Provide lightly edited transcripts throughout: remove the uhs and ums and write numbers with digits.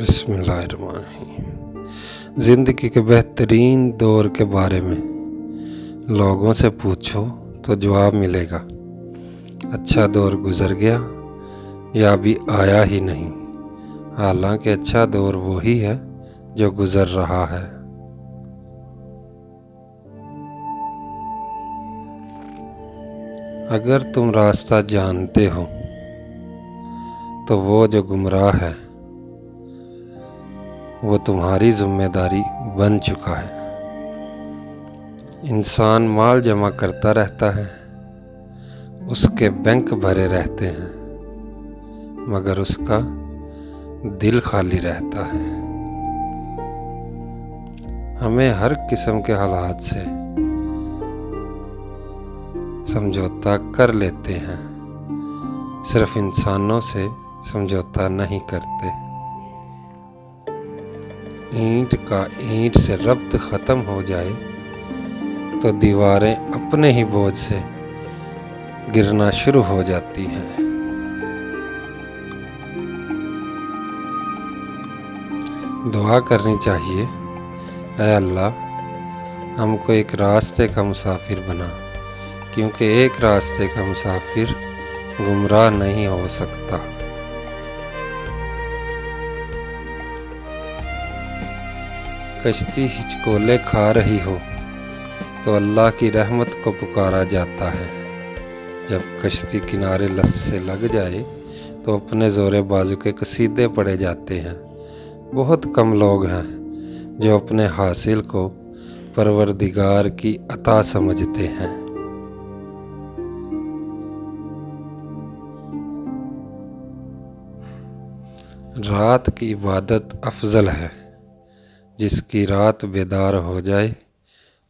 बिस्मिल्लाहिर्रहमानिर्रहीम। ज़िंदगी के बेहतरीन दौर के बारे में लोगों से पूछो तो जवाब मिलेगा, अच्छा दौर गुज़र गया या अभी आया ही नहीं। हालांकि अच्छा दौर वही है जो गुज़र रहा है। अगर तुम रास्ता जानते हो तो वो जो गुमराह है वो तुम्हारी जिम्मेदारी बन चुका है। इंसान माल जमा करता रहता है, उसके बैंक भरे रहते हैं, मगर उसका दिल खाली रहता है। हमें हर किस्म के हालात से समझौता कर लेते हैं, सिर्फ इंसानों से समझौता नहीं करते। ईंट का ईंट से रब्त ख़त्म हो जाए तो दीवारें अपने ही बोझ से गिरना शुरू हो जाती हैं। दुआ करनी चाहिए, ऐ अल्लाह हमको एक रास्ते का मुसाफिर बना, क्योंकि एक रास्ते का मुसाफिर गुमराह नहीं हो सकता। कश्ती हिचकोले खा रही हो तो अल्लाह की रहमत को पुकारा जाता है। जब कश्ती किनारे लत से लग जाए तो अपने ज़ोरे बाजू के कसीदे पड़े जाते हैं। बहुत कम लोग हैं जो अपने हासिल को परवरदिगार की अता समझते हैं। रात की इबादत अफजल है, जिसकी रात बेदार हो जाए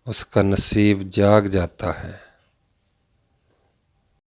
उसका नसीब जाग जाता है।